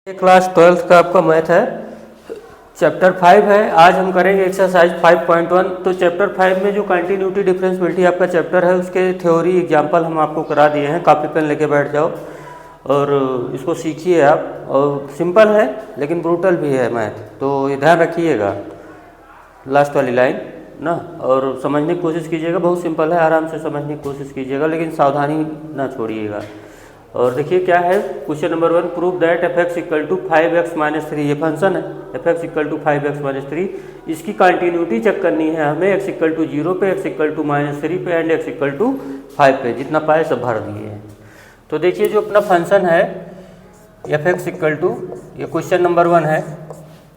Class 12th का आपका math है, चैप्टर 5 है। आज हम करेंगे एक्सरसाइज 5.1। तो चैप्टर 5 में जो कंटिन्यूटी डिफरेंशियबिलिटी आपका चैप्टर है उसके थ्योरी एग्जांपल हम आपको करा दिए हैं। कॉपी पेन लेके बैठ जाओ और इसको सीखिए आप। और सिंपल है लेकिन ब्रूटल भी है मैथ, तो ये ध्यान रखिएगा लास्ट वाली लाइन ना, और समझने की कोशिश कीजिएगा। बहुत सिंपल है, आराम से समझने की कोशिश कीजिएगा लेकिन सावधानी ना छोड़िएगा। और देखिए क्या है question number 1, prove that f x equal to 5x minus 3। ये फंक्शन है f x equal to 5x minus 3। इसकी कंटिन्यूटी चेक करनी है हमें। x इक्वल टू 0 पे, x इक्वल टू माइनस 3 पे एंड x इक्वल टू 5 पे, जितना पाए सब भर दिए हैं। तो देखिए जो अपना फंक्शन है एफ एक्स इक्वल टू, ये क्वेश्चन नंबर 1 है,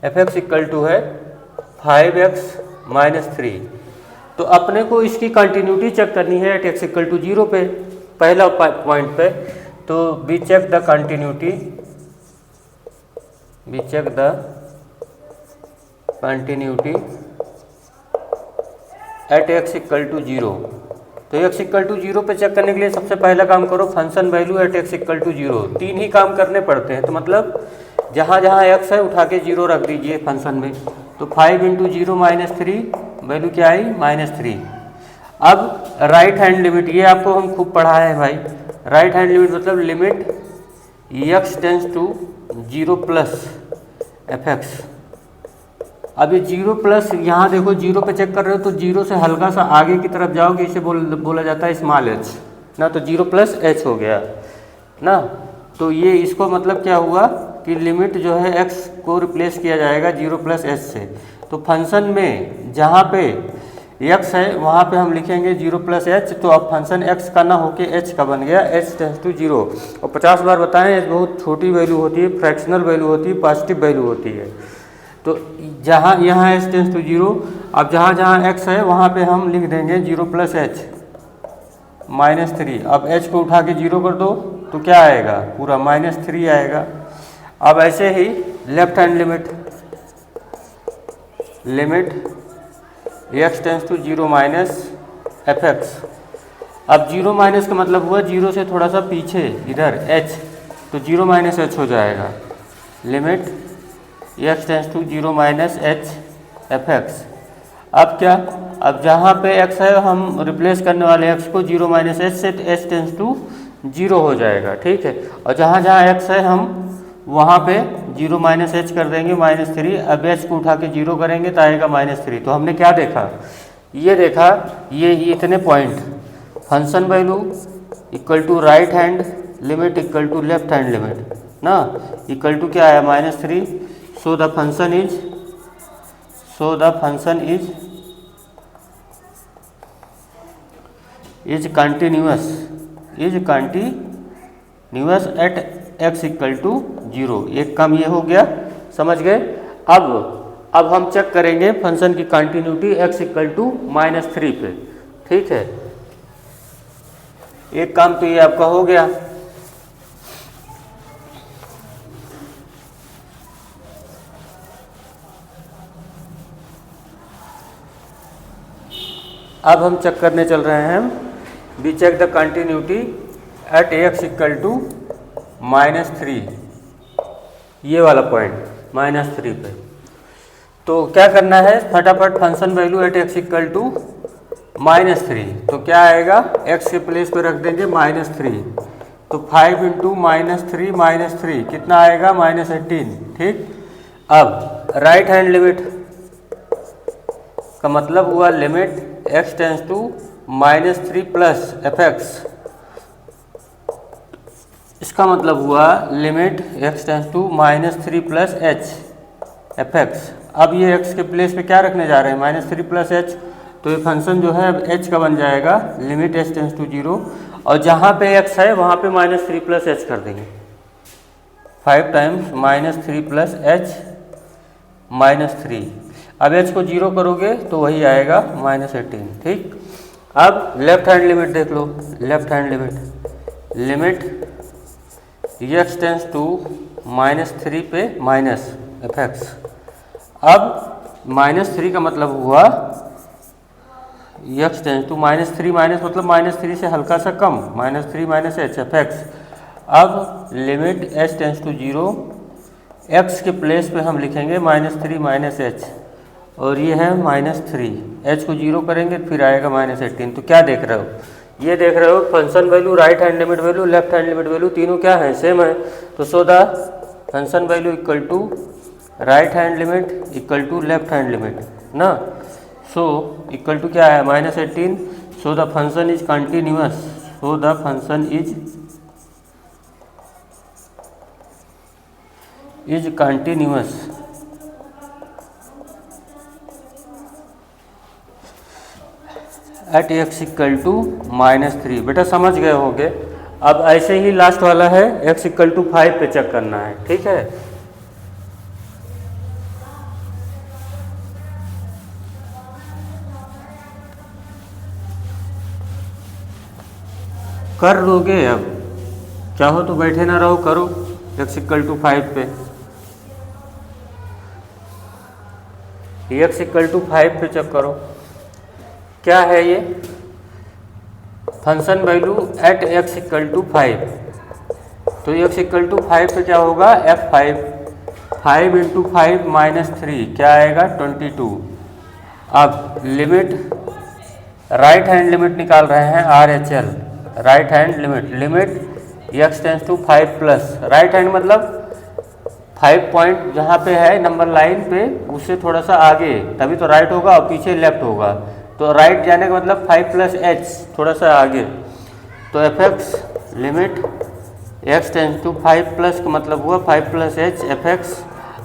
एफ एक्स इक्वल टू है 5x माइनस 3। तो अपने को इसकी कंटिन्यूटी चेक करनी है एट x इक्वल टू 0 पे, पहला पॉइंट पे। तो we check the continuity, we check the continuity at x equal to 0। तो x इक्वल टू 0 पे चेक करने के लिए सबसे पहला काम करो function value at x equal to 0। 3 ही काम करने पड़ते हैं, तो मतलब जहाँ जहाँ x है उठा के 0 रख दीजिए फंक्शन में। तो 5 इंटू 0 माइनस 3, वैल्यू क्या आई -3। अब राइट हैंड लिमिट, ये आपको हम खूब पढ़ाए हैं भाई। राइट हैंड लिमिट मतलब limit x tends to 0 plus f x. अब ये 0 प्लस, यहाँ देखो 0 पे चेक कर रहे हो तो 0 से हल्का सा आगे की तरफ जाओगे, इसे बोला जाता है स्मॉल h ना। तो 0 प्लस h हो गया ना। तो ये इसको मतलब क्या हुआ कि लिमिट जो है x को रिप्लेस किया जाएगा 0 प्लस h से। तो फंक्शन में जहाँ पे x है वहाँ पे हम लिखेंगे 0 प्लस h। तो अब फंक्शन x का ना होके h का बन गया, h टेंस टू 0। और 50 बार बताएं h बहुत छोटी वैल्यू होती है, फ्रैक्शनल वैल्यू होती है, पॉजिटिव वैल्यू होती है। तो जहाँ यहाँ h टेंस टू 0, अब जहाँ जहाँ x है वहाँ पे हम लिख देंगे 0 प्लस h माइनस 3। अब h को उठा के 0 कर दो तो क्या आएगा, पूरा -3 आएगा। अब ऐसे ही left hand limit, limit x tends to 0 minus f x. अब 0 माइनस का मतलब हुआ 0 से थोड़ा सा पीछे इधर h, तो 0 माइनस h हो जाएगा। Limit x tends to 0 minus h f x. अब क्या, अब जहाँ पे x है हम रिप्लेस करने वाले x को 0 माइनस h से, h टेंस टू 0 हो जाएगा, ठीक है। और जहाँ जहाँ x है हम वहाँ पे 0 माइनस h कर देंगे -3। अब h को उठा के 0 करेंगे तो आएगा -3। तो हमने क्या देखा, ये देखा ये इतने point, function value equal to right hand limit equal to left hand limit ना, इक्वल टू क्या आया -3। So the function is, so the function is continuous, is continuous at x equal to 0। एक काम ये हो गया, समझ गए। अब हम चेक करेंगे फंक्शन की कंटिन्यूटी x इक्वल टू -3 पे, ठीक है। एक काम तो ये आपका हो गया। अब हम चेक करने चल रहे हैं, we check the continuity at x equal to -3, ये वाला पॉइंट -3 पे। तो क्या करना है, फटाफट function value at x equal to -3। तो क्या आएगा, x के प्लेस पे रख देंगे -3। तो 5 इंटू -3 कितना आएगा -18, ठीक। अब राइट हैंड लिमिट का मतलब हुआ limit x tends to -3 plus f x. इसका मतलब हुआ limit x tends to -3 plus h f x. अब ये x के प्लेस पे क्या रखने जा रहे हैं, -3 प्लस h। तो ये फंक्शन जो है अब h का बन जाएगा, लिमिट h टेंस टू 0। और जहाँ पे x है वहाँ पे -3 प्लस h कर देंगे, 5 टाइम्स -3 प्लस h -3। अब h को 0 करोगे तो वही आएगा -18, ठीक। अब लेफ्ट हैंड लिमिट देख लो, left hand limit, limit x tends to -3 पे माइनस एफ एक्स। अब -3 का मतलब हुआ x टेंस टू -3 माइनस मतलब -3 से हल्का सा कम, -3 माइनस h एफ एक्स। अब limit h tends to 0 x के प्लेस पे हम लिखेंगे -3 माइनस एच, और ये है -3, h को 0 करेंगे फिर आएगा -18। तो क्या देख रहे हो, ये देख रहे हो function value, right hand limit value, left hand limit value तीनों क्या है, सेम है। तो so the function value equal to right hand limit equal to left hand limit ना। सो इक्वल टू क्या है -18। So the function is continuous, so the function is continuous at x equal to -3। बेटा समझ गए होंगे। अब ऐसे ही last वाला है x इक्वल टू 5 पे चेक करना है, ठीक है। कर लोगे, अब चाहो तो बैठे ना रहो, करो x इक्वल टू 5 पे, x इक्वल टू 5 पे चेक करो। क्या है ये function value at x equal to 5। तो x इक्वल टू 5 पे क्या होगा, f5, 5 इंटू 5 -3 क्या आएगा 22। अब लिमिट, राइट हैंड लिमिट निकाल रहे हैं RHL, right hand limit x tends to 5 plus, right hand मतलब 5 पॉइंट जहाँ पे है नंबर लाइन पे उससे थोड़ा सा आगे, तभी तो राइट होगा, और पीछे लेफ्ट होगा। तो राइट जाने का मतलब 5 प्लस h, थोड़ा सा आगे। तो fx limit x tends to 5 plus का मतलब हुआ 5 प्लस h fx।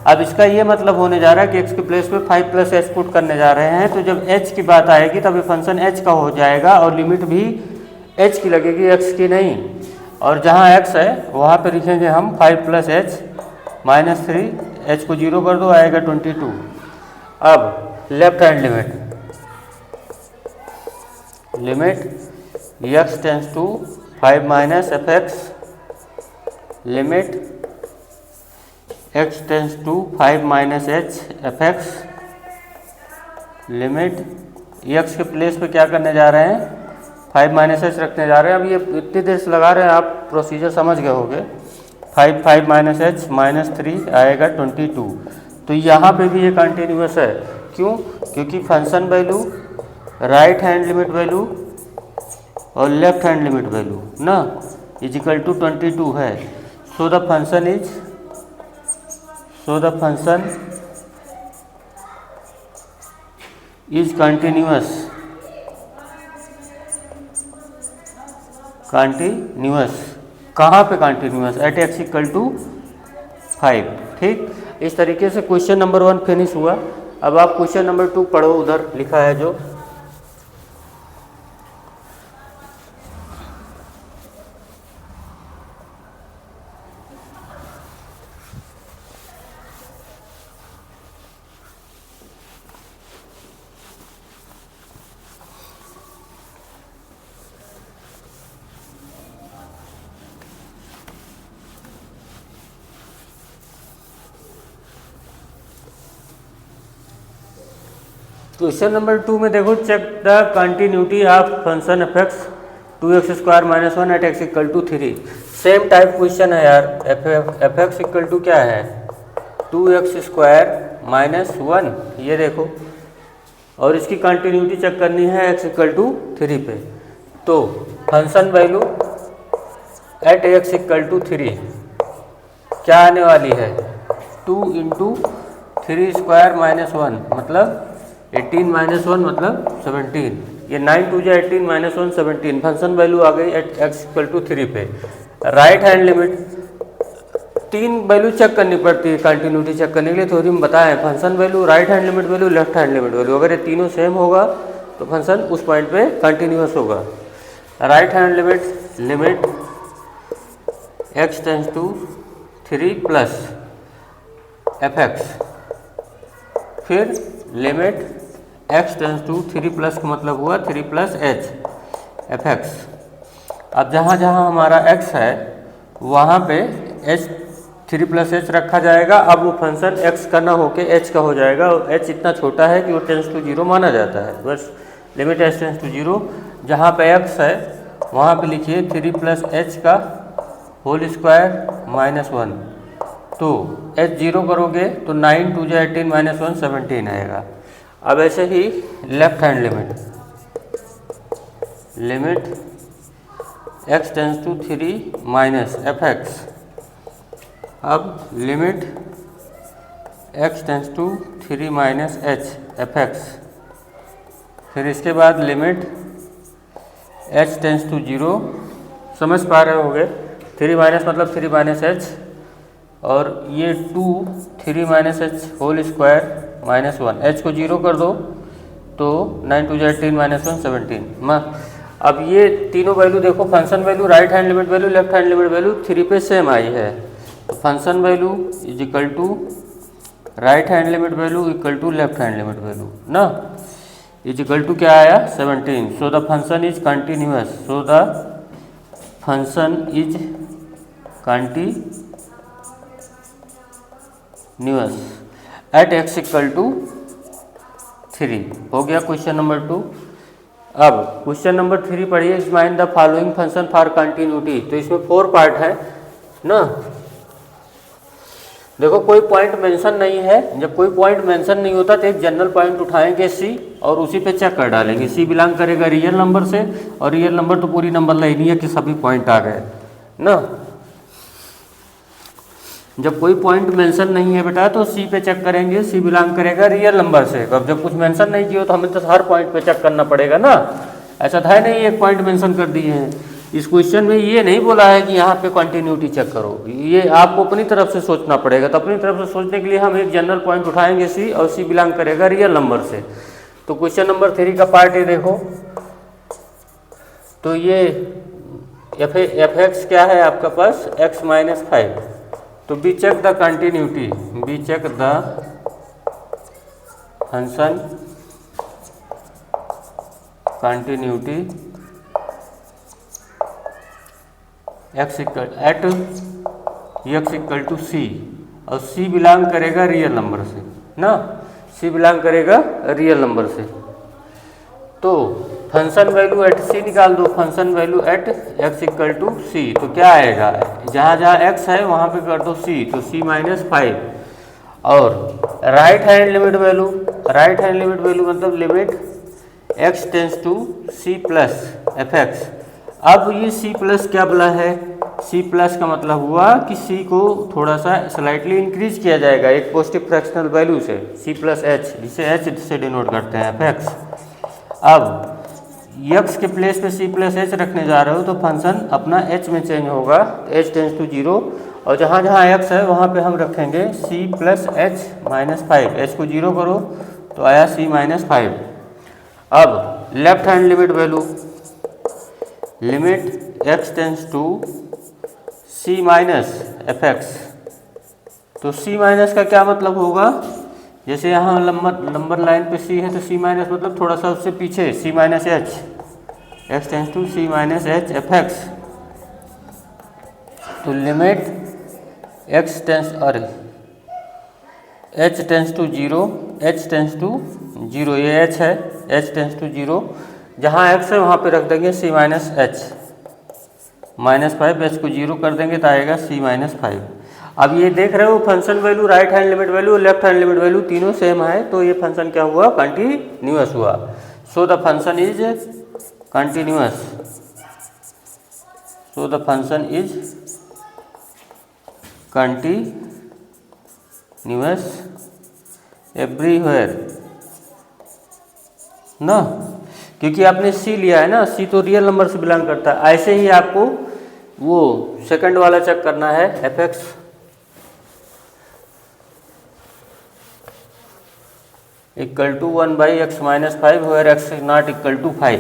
अब इसका ये मतलब होने जा रहा है कि x के प्लेस पे 5 प्लस h पुट करने जा रहे हैं। तो जब h की बात आएगी तब ये फंक्शन h का हो जाएगा, और लिमिट भी h की लगेगी, x की नहीं। और जहाँ x है वहाँ पे लिखेंगे हम 5 प्लस h -3, h को 0 कर दो आएगा 22। अब left hand limit x tends to 5 minus fx, limit x tends to 5 minus h fx, limit x के प्लेस पे क्या करने जा रहे हैं, 5 माइनस h रखने जा रहे हैं। अब ये इतनी देर से लगा रहे हैं, आप प्रोसीजर समझ गए होंगे। 5 माइनस h -3 आएगा 22। तो यहाँ पे भी ये कंटिन्यूअस है, क्यों, क्योंकि function value, right hand limit value और लेफ्ट हैंड लिमिट वैल्यू ना इज इक्वल टू 22 है। So the function is continuous. कहाँ पे continuous, at x equal to 5। ठीक, इस तरीके से क्वेश्चन नंबर 1 फिनिश हुआ। अब आप क्वेश्चन नंबर 2 पढ़ो, उधर लिखा है जो। क्वेश्चन नंबर 2 में देखो, check the continuity of function fx 2x² - 1 एट x equal to 3। Same type question है यार। fx इक्वल टू क्या है, 2x² - 1, ये देखो, और इसकी कंटिन्यूटी चेक करनी है x इक्वल टू 3 पे। तो function value at x equal to 3 क्या आने वाली है, 2 इंटू 3² - 1 मतलब 18 - 1 मतलब 17। ये 9 2 जा 18 - 1 17। फंक्शन वैल्यू आ गई एट x इक्वल टू 3 पे। Right hand limit, 3 value check करनी पड़ती है कंटिन्यूटी चेक करने के लिए। थोड़ी हम बताएं, function value, right hand limit value, left hand limit value, अगर ये तीनों सेम होगा तो फंक्शन उस पॉइंट पे कंटिन्यूअस होगा। Right hand limit x tends to 3 plus fx, फिर limit x tends to 3 plus का मतलब हुआ 3 प्लस h fx। अब जहाँ जहाँ हमारा x है वहाँ पे h 3 प्लस h रखा जाएगा। अब वो फंक्शन x का ना होके h का हो जाएगा, और h इतना छोटा है कि वो टेंस टू 0 माना जाता है। बस लिमिट h टेंस टू 0, जहाँ पे x है वहाँ पे लिखिए 3 प्लस h का होल स्क्वायर -1। तो एच जीरो करोगे तो 9 2 जा 18 माइनस 1 17 आएगा। अब ऐसे ही left hand limit x tends to 3 minus f x. अब limit x tends to 3 minus h f x. फिर इसके बाद लिमिट h टेंस टू 0, समझ पा रहे होगे, 3 माइनस मतलब 3 माइनस एच, और ये 2 3 minus h whole square minus 1, h को 0 कर दो तो 9 2 जा 18 माइनस 1 17। अब ये तीनों वैल्यू देखो, function value, right hand limit value, left hand limit value 3 पे सेम आई है, तो function value is equal to right hand limit value equal to left hand limit value ना, इज इक्वल टू क्या आया 17। So the function is continuous, so the function is continuous at x equal to 3। हो गया question number 2। अब question number 3 पढ़िए, explain the following function for continuity. तो इसमें 4 part है ना। देखो कोई पॉइंट मेंशन नहीं है, जब कोई पॉइंट मेंशन नहीं होता तो एक जनरल पॉइंट उठाएंगे सी और उसी पे चेक कर डालेंगे। सी बिलोंग करेगा रियल नंबर से, और रियल नंबर तो पूरी नंबर लाइन ही है कि सभी पॉइंट आ गए ना। जब कोई पॉइंट मेंशन नहीं है बेटा तो सी पे चेक करेंगे, सी बिलोंग करेगा रियल नंबर से। अब जब कुछ मेंशन नहीं किया तो हमें तो हर पॉइंट पे चेक करना पड़ेगा ना, ऐसा था नहीं एक पॉइंट मेंशन कर दिए हैं। इस क्वेश्चन में ये नहीं बोला है कि यहाँ पे कंटिन्यूटी चेक करो, ये आपको अपनी तरफ से सोचना पड़ेगा। तो अपनी तरफ से सोचने के लिए हम एक जनरल पॉइंट उठाएंगे सी, और सी बिलोंग करेगा रियल नंबर से। तो क्वेश्चन नंबर 3 का पार्ट ये देखो, तो ये एफ एक्स क्या है आपका पास x माइनस 5। तो b check the continuity, b check the function continuity x equal to c, और सी बिलोंग करेगा रियल नंबर से ना, सी बिलोंग करेगा रियल नंबर से। तो फंक्शन वैल्यू एट सी निकाल दो, function value at x equal to c. तो क्या आएगा, जहाँ जहाँ x है वहाँ पे कर दो c, तो c माइनस 5। और right hand limit value, right hand limit value मतलब limit x tends to c plus f x. अब ये c प्लस क्या बोला है, c प्लस का मतलब हुआ कि c को थोड़ा सा स्लाइटली इंक्रीज किया जाएगा एक पॉजिटिव फ्रैक्शनल वैल्यू से, c प्लस एच, जिसे h से डिनोट करते हैं एफ एक्स। अब x के प्लेस पे c प्लस एच रखने जा रहे हो तो फंक्शन अपना h में चेंज होगा, h टेंस टू 0, और जहाँ जहाँ x है वहाँ पे हम रखेंगे c plus h minus 5। h को 0 करो तो आया c माइनस 5। अब left hand limit value, limit x tends to c minus f x. तो c माइनस का क्या मतलब होगा, जैसे यहाँ नंबर लाइन पे c है तो c माइनस मतलब थोड़ा सा उससे पीछे c minus h, x tends to c minus h f x. तो लिमिट x टेंस और h tends to 0, h tends to 0, ये h है, h टेंस टू 0, जहाँ x है वहाँ पे रख देंगे c minus h minus 5, h को 0 कर देंगे तो आएगा c माइनस 5। अब ये देख रहे हो function value, right hand limit value, left hand limit value तीनों सेम है, तो ये फंक्शन क्या हुआ, कंटिन्यूअस हुआ। सो the function is continuous, so the function is continuous everywhere ना, क्योंकि आपने सी लिया है ना, सी तो रियल नंबर से बिलोंग करता है। ऐसे ही आपको वो सेकंड वाला चेक करना है, f x equal to 1 by x minus 5 where x is not equal to 5।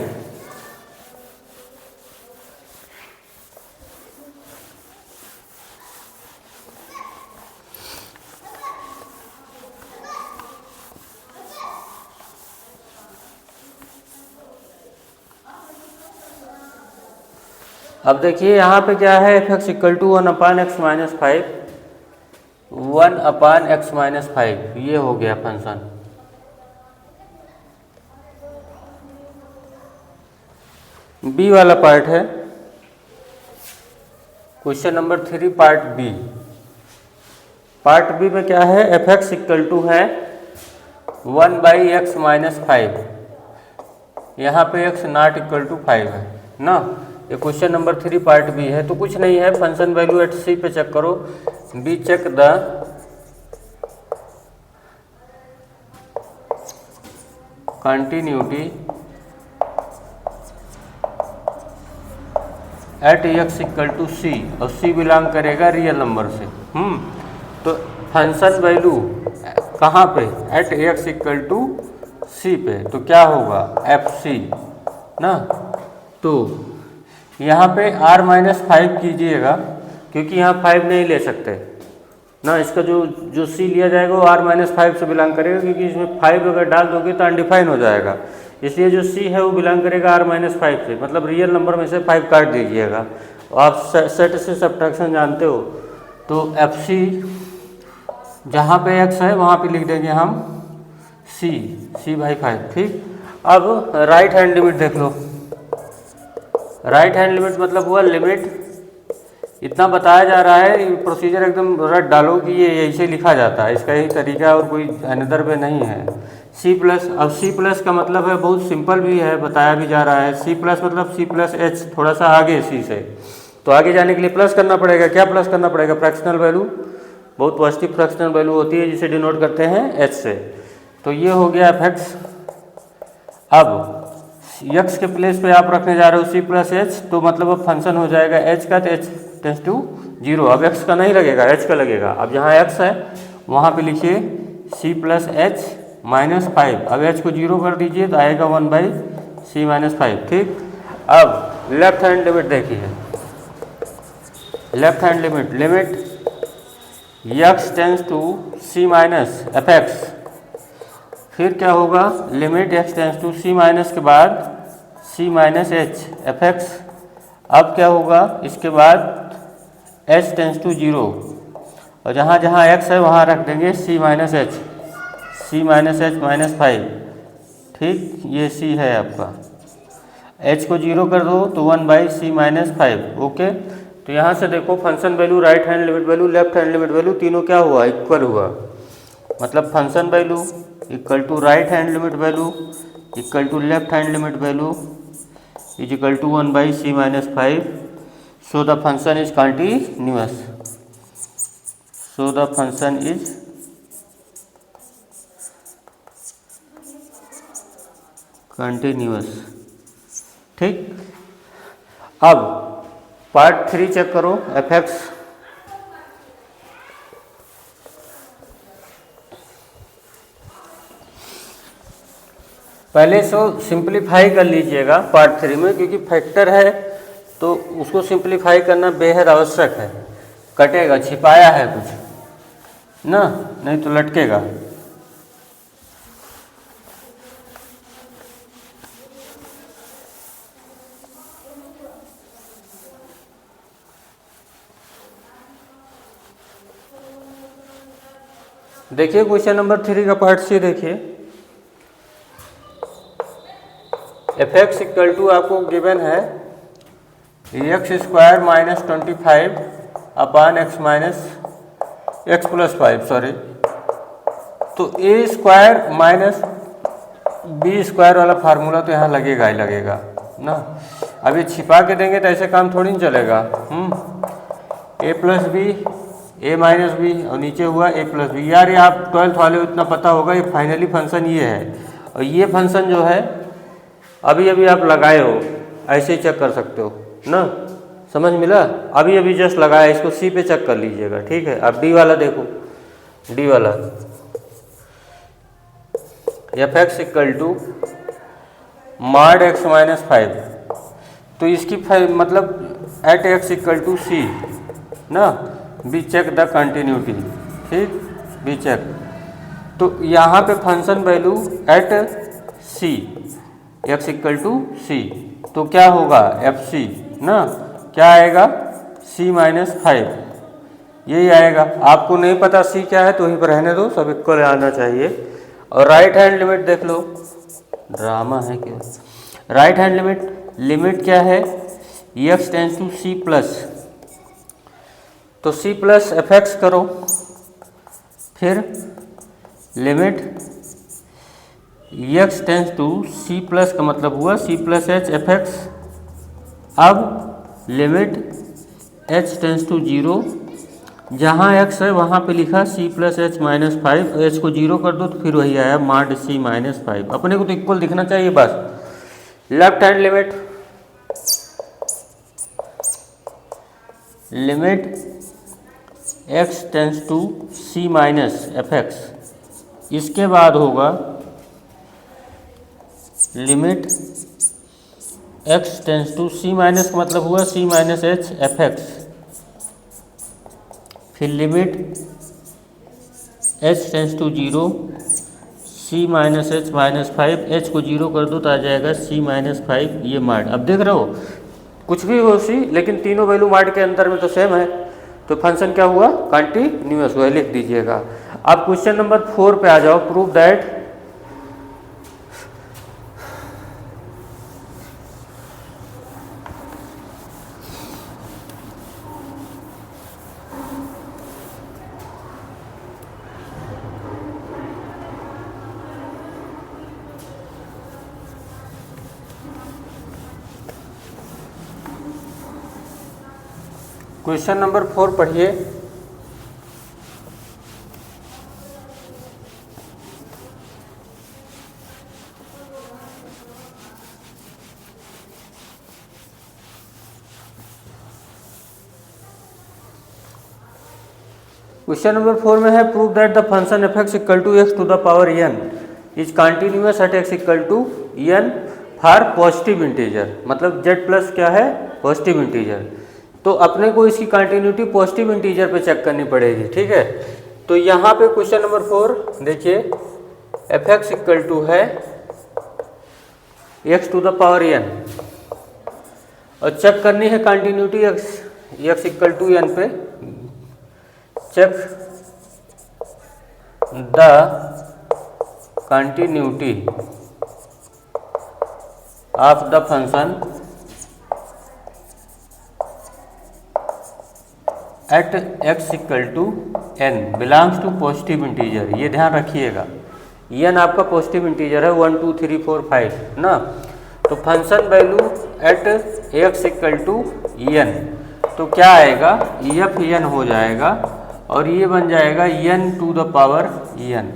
अब देखिए यहाँ पे क्या है, f x equal to 1 upon x minus 5, 1 upon x minus 5, ये हो गया फंक्शन। बी वाला पार्ट है question number 3 part B. Part B में क्या है, एफ एक्स इक्वल टू है 1/x-5। यहाँ पे x नॉट इक्वल टू 5 है ना। ये क्वेश्चन नंबर 3 पार्ट बी है। तो कुछ नहीं है, फंक्शन वैल्यू एट सी पे चेक करो। B check the continuity at x equal to c, और सी बिलोंग करेगा रियल नंबर से। तो फंक्शन वैल्यू कहाँ पे, at x equal to c पे, तो क्या होगा एफ सी ना। तो यहाँ पे r-5 कीजिएगा, क्योंकि यहाँ 5 नहीं ले सकते ना। इसका जो सी लिया जाएगा वो r-5 से बिलोंग करेगा, क्योंकि इसमें 5 अगर डाल दोगे तो अनडिफाइन हो जाएगा। इसलिए जो सी है वो बिलोंग करेगा r-5 से, मतलब रियल नंबर में से 5 काट दीजिएगा। आप सेट से सब्ट्रैक्शन जानते हो, तो एफ सी जहाँ पे x है वहाँ पे लिख देंगे हम c/5। ठीक, अब राइट हैंड लिमिट देख लो। राइट हैंड लिमिट मतलब हुआ लिमिट, इतना बताया जा रहा है, प्रोसीजर एकदम रट डालो कि ये ऐसे लिखा जाता है, इसका यही तरीका और कोई अनदर वे नहीं है। सी प्लस, अब सी प्लस का मतलब है बहुत सिंपल भी है, बताया भी जा रहा है। सी प्लस मतलब सी प्लस एच, थोड़ा सा आगे सी से, तो आगे जाने के लिए प्लस करना पड़ेगा। क्या प्लस करना पड़ेगा, फ्रैक्शनल वैल्यू, बहुत पॉजिटिव फ्रैक्शनल वैल्यू होती है जिसे डिनोट करते हैं एच से। तो ये हो गया एफ एक्स। अब यक्स के प्लेस पे आप रखने जा रहे हो सी प्लस एच, तो मतलब अब फंक्शन हो जाएगा एच का, तो एच टेंस टू 0। अब एक्स का नहीं लगेगा, एच का लगेगा। अब जहाँ एक्स है वहाँ पे लिखिए c+h-5। अब एच को 0 कर दीजिए तो आएगा 1/c-5। ठीक, अब लेफ्ट हैंड लिमिट देखिए। Left hand limit, limit x tends to c-f(x), फिर क्या होगा, limit x tends to c- के बाद c-h(f(x). अब क्या होगा, इसके बाद h टेंस टू 0, और जहाँ जहाँ x है वहाँ रख देंगे c-h, c-h-5। ठीक, ये c है आपका, h को 0 कर दो तो 1/c-5। ओके, तो यहाँ से देखो function value, right hand limit value, left hand limit value, तीनों क्या हुआ, इक्वल हुआ। मतलब function value equal to right hand limit value equal to left hand limit value is equal to 1/c-5। So the function is continuous. So the function is continuous. ठीक, अब part 3 check करो, f x. पहले so simplify कर लीजिएगा part 3 में, क्योंकि factor है तो उसको सिंप्लीफाई करना बेहद आवश्यक है। कटेगा, छिपाया है कुछ ना, नहीं तो लटकेगा। देखिए क्वेश्चन नंबर 3 का पार्ट सी देखिए। एफ एक्स इक्वल टू आपको गिवन है x² - 25 अपान x + 5, सॉरी। तो a² माइनस b² वाला फार्मूला तो यहाँ लगेगा ही लगेगा ना। अब ये छिपा के देंगे तो ऐसे काम थोड़ी नहीं चलेगा। a + b, a - b, और नीचे हुआ a + b। यार ये आप 12th वाले इतना पता होगा, ये फाइनली फंक्शन ये है, और ये फंक्शन जो है अभी अभी आप लगाए हो, ऐसे ही चेक कर सकते हो ना। समझ मिला, अभी अभी जस्ट लगाया, इसको सी पे चेक कर लीजिएगा। ठीक है, अब डी वाला देखो, डी वाला f x equal to mod x - 5। तो इसकी मतलब at x equal to c ना। B check the continuity. ठीक, बी चेक। तो यहाँ पे function value at c, x equal to c, तो क्या होगा एफ सी ना। क्या आएगा, c-5, यही आएगा। आपको नहीं पता सी क्या है तो वहीं पर रहने दो, सब इक्वल आना चाहिए। और राइट हैंड लिमिट देख लो, ड्रामा है क्या। राइट हैंड लिमिट, लिमिट क्या है, x tends to c plus, तो c प्लस एफ एक्स करो, फिर limit x tends to c plus का मतलब हुआ c plus h f x. अब लिमिट h टेंस टू 0, जहाँ x है वहाँ पे लिखा c plus h minus 5, h को 0 कर दो तो फिर वही आया मॉड c माइनस 5। अपने को तो इक्वल दिखना चाहिए बस। Left hand limit x tends to c minus f x, इसके बाद होगा limit x tends to c minus का मतलब हुआ c minus h f x. फिर limit h tends to 0, c minus h minus 5, h को 0 कर दो तो आ जाएगा c माइनस 5, ये मार्ड। अब देख रहे हो कुछ भी हो सी, लेकिन तीनों वैल्यू मार्ड के अंदर में तो सेम है, तो फंक्शन क्या हुआ, कंटिन्यूअस हुआ, लिख दीजिएगा। अब क्वेश्चन नंबर 4 पे आ जाओ। प्रूव दैट क्वेश्चन नंबर 4 पढ़िए। क्वेश्चन नंबर 4 में है prove that the function f x equal to x to the power n is continuous at x equal to n for positive integer. मतलब Z plus क्या है, positive integer. तो अपने को इसकी कंटिन्यूटी पॉजिटिव इंटीजर पे चेक करनी पड़ेगी, ठीक है। तो यहाँ पे क्वेश्चन नंबर 4 देखिए, एफ एक्स इक्वल टू है x to the power n और चेक करनी है continuity x equal to n पे। Check the continuity of the function at x equal to n belongs to positive integer. ये ध्यान रखिएगा, N आपका positive integer है, 1 2 3 4 5 ना। तो function value at x equal to n, तो क्या आएगा, एफ एन हो जाएगा और ये बन जाएगा n to the power n,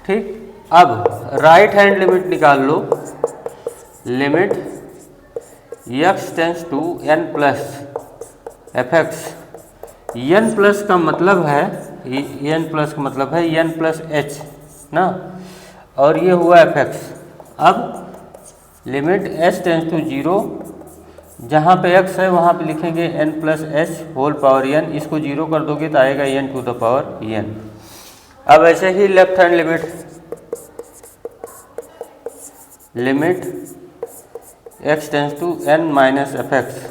ठीक। अब राइट हैंड लिमिट निकाल लो। Limit x tends to n plus f x. N plus का मतलब है, एन प्लस का मतलब है एन प्लस एच ना, और ये हुआ एफ एक्स। अब लिमिट एच टेंस टू 0, जहाँ पे x है वहाँ पे लिखेंगे n plus h whole power n, इसको 0 कर दोगे तो आएगा n to the power n। अब ऐसे ही left hand limit x tends to n minus f x.